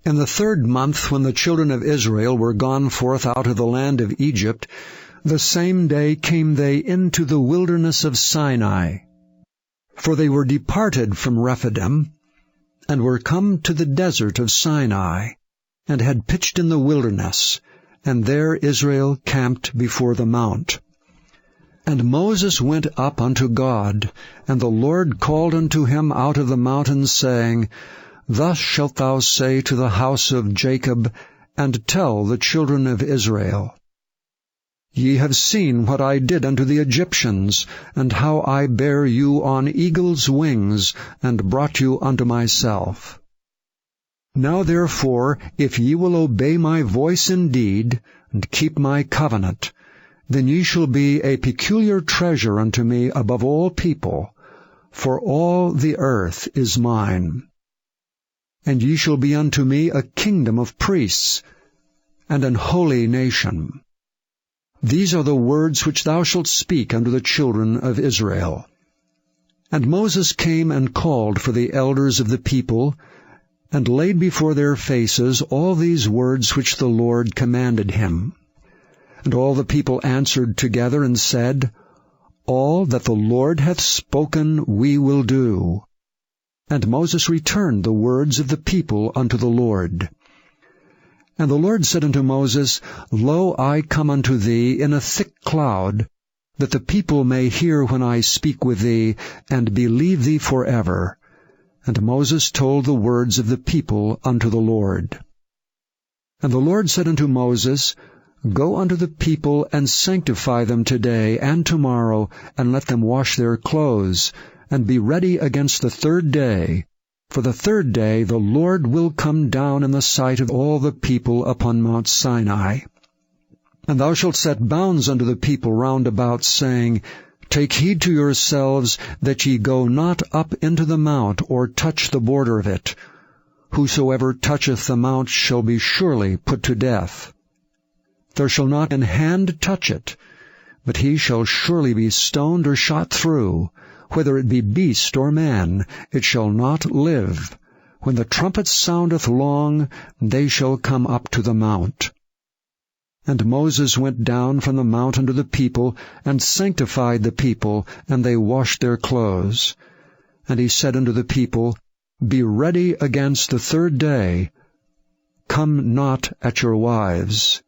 In the 3rd month, when the children of Israel were gone forth out of the land of Egypt, the same day came they into the wilderness of Sinai. For they were departed from Rephidim, and were come to the desert of Sinai, and had pitched in the wilderness, and there Israel camped before the mount. And Moses went up unto God, and the Lord called unto him out of the mountain, saying, Thus shalt thou say to the house of Jacob, and tell the children of Israel, Ye have seen what I did unto the Egyptians, and how I bare you on eagle's wings, and brought you unto myself. Now therefore, if ye will obey my voice indeed, and keep my covenant, then ye shall be a peculiar treasure unto me above all people, for all the earth is mine. And ye shall be unto me a kingdom of priests, and an holy nation. These are the words which thou shalt speak unto the children of Israel. And Moses came and called for the elders of the people, and laid before their faces all these words which the Lord commanded him. And all the people answered together and said, All that the Lord hath spoken we will do. And Moses returned the words of the people unto the Lord. And the Lord said unto Moses, Lo, I come unto thee in a thick cloud, that the people may hear when I speak with thee, and believe thee forever. And Moses told the words of the people unto the Lord. And the Lord said unto Moses, Go unto the people, and sanctify them today and tomorrow, and let them wash their clothes, and be ready against the 3rd day. For the 3rd day the Lord will come down in the sight of all the people upon Mount Sinai. And thou shalt set bounds unto the people round about, saying, Take heed to yourselves that ye go not up into the mount, or touch the border of it. Whosoever toucheth the mount shall be surely put to death. There shall not an hand touch it, but he shall surely be stoned or shot through. Whether it be beast or man, it shall not live. When the trumpet soundeth long, they shall come up to the mount. And Moses went down from the mount unto the people, and sanctified the people, and they washed their clothes. And he said unto the people, Be ready against the 3rd day. Come not at your wives.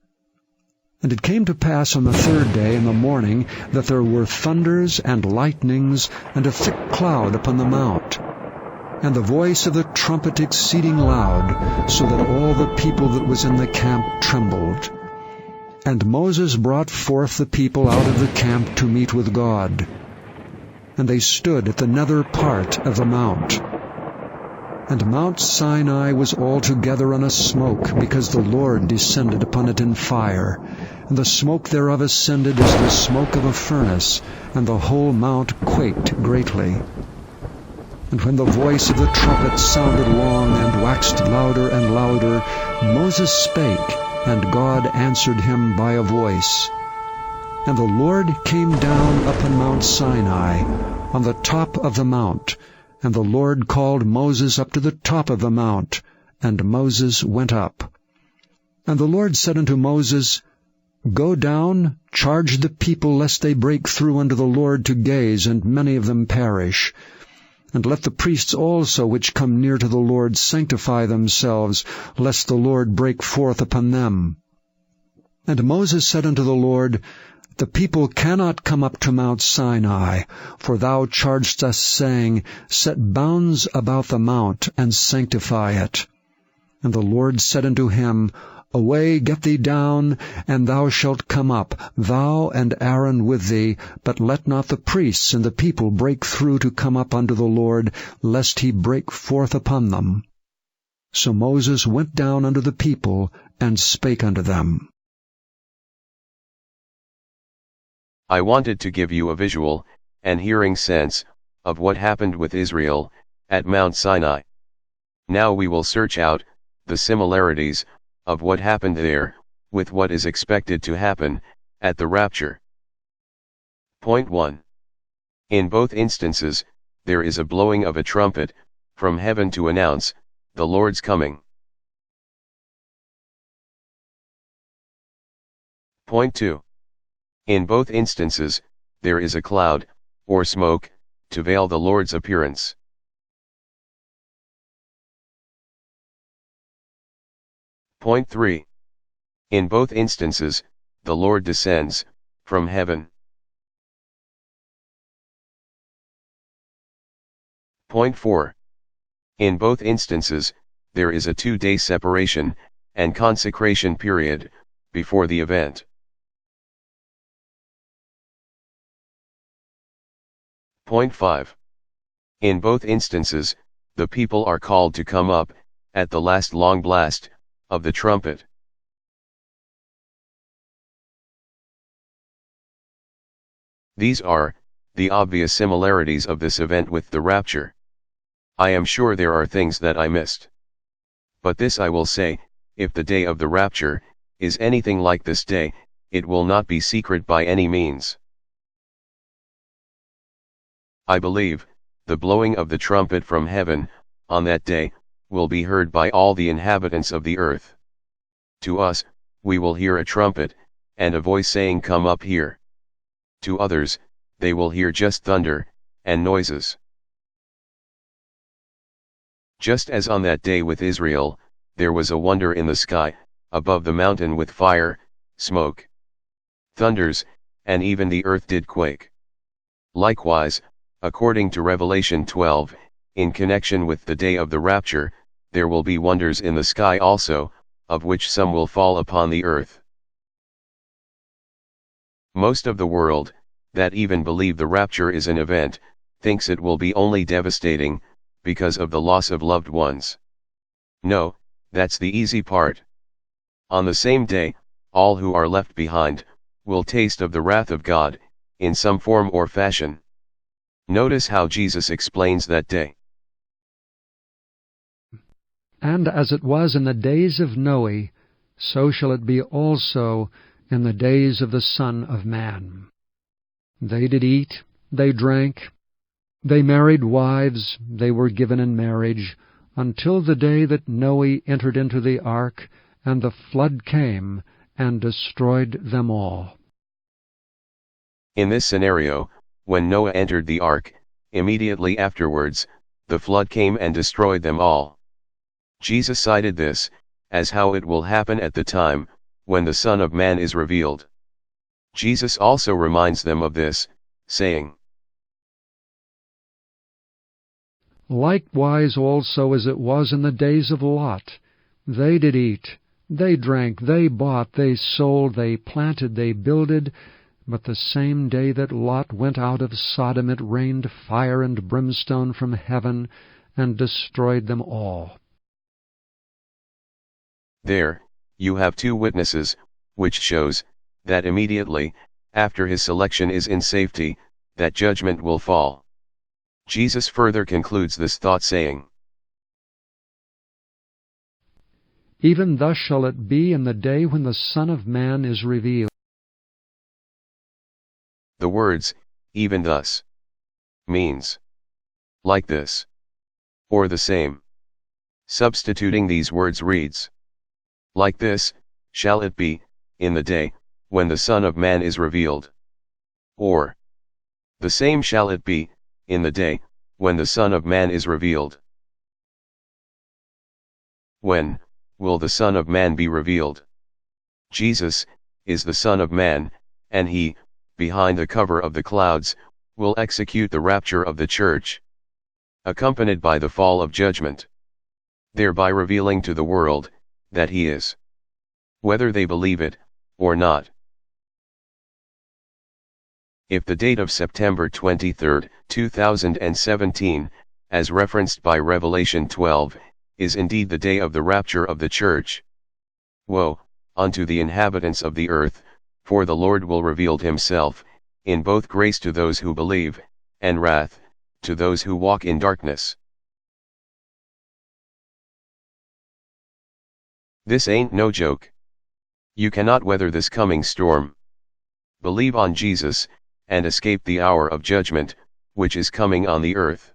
And it came to pass on the 3rd day in the morning that there were thunders and lightnings, and a thick cloud upon the mount, and the voice of the trumpet exceeding loud, so that all the people that was in the camp trembled. And Moses brought forth the people out of the camp to meet with God. And they stood at the nether part of the mount. And Mount Sinai was altogether on a smoke, because the Lord descended upon it in fire. And the smoke thereof ascended as the smoke of a furnace, and the whole mount quaked greatly. And when the voice of the trumpet sounded long, and waxed louder and louder, Moses spake, and God answered him by a voice. And the Lord came down upon Mount Sinai, on the top of the mount, and the Lord called Moses up to the top of the mount, and Moses went up. And the Lord said unto Moses, Go down, charge the people, lest they break through unto the Lord to gaze, and many of them perish. And let the priests also which come near to the Lord sanctify themselves, lest the Lord break forth upon them. And Moses said unto the Lord, The people cannot come up to Mount Sinai, for thou chargedst us, saying, Set bounds about the mount, and sanctify it. And the Lord said unto him, Away, get thee down, and thou shalt come up, thou and Aaron with thee, but let not the priests and the people break through to come up unto the Lord, lest he break forth upon them. So Moses went down unto the people, and spake unto them. I wanted to give you a visual, and hearing sense, of what happened with Israel, at Mount Sinai. Now we will search out, the similarities, of what happened there, with what is expected to happen, at the rapture. Point 1. In both instances, there is a blowing of a trumpet, from heaven to announce, the Lord's coming. Point 2. In both instances, there is a cloud, or smoke, to veil the Lord's appearance. Point 3. In both instances, the Lord descends from heaven. Point 4. In both instances, there is a 2-day separation and consecration period before the event. Point 5. In both instances, the people are called to come up at the last long blast of the trumpet. These are the obvious similarities of this event with the rapture. I am sure there are things that I missed. But this I will say, if the day of the rapture is anything like this day, it will not be secret by any means. I believe, the blowing of the trumpet from heaven, on that day, will be heard by all the inhabitants of the earth. To us, we will hear a trumpet, and a voice saying, "Come up here." To others, they will hear just thunder, and noises. Just as on that day with Israel, there was a wonder in the sky, above the mountain with fire, smoke, thunders, and even the earth did quake. Likewise, according to Revelation 12, in connection with the day of the rapture, there will be wonders in the sky also, of which some will fall upon the earth. Most of the world, that even believe the rapture is an event, thinks it will be only devastating, because of the loss of loved ones. No, that's the easy part. On the same day, all who are left behind, will taste of the wrath of God, in some form or fashion. Notice how Jesus explains that day. And as it was in the days of Noe, so shall it be also in the days of the Son of Man. They did eat, they drank, they married wives, they were given in marriage, until the day that Noe entered into the ark, and the flood came, and destroyed them all. In this scenario, when Noah entered the ark, immediately afterwards, the flood came and destroyed them all. Jesus cited this, as how it will happen at the time, when the Son of Man is revealed. Jesus also reminds them of this, saying, Likewise also as it was in the days of Lot. They did eat, they drank, they bought, they sold, they planted, they builded, but the same day that Lot went out of Sodom it rained fire and brimstone from heaven, and destroyed them all. There, you have two witnesses, which shows, that immediately, after his selection is in safety, that judgment will fall. Jesus further concludes this thought saying, Even thus shall it be in the day when the Son of Man is revealed. The words, even thus, means like this, or the same. Substituting these words reads, like this, shall it be, in the day, when the Son of Man is revealed. Or, the same shall it be, in the day, when the Son of Man is revealed. When will the Son of Man be revealed? Jesus is the Son of Man, and he, behind the cover of the clouds, will execute the rapture of the church, accompanied by the fall of judgment, thereby revealing to the world that he is, whether they believe it or not. If the date of September 23, 2017, as referenced by Revelation 12, is indeed the day of the rapture of the church, woe unto the inhabitants of the earth, for the Lord will reveal himself, in both grace to those who believe, and wrath to those who walk in darkness. This ain't no joke. You cannot weather this coming storm. Believe on Jesus, and escape the hour of judgment, which is coming on the earth.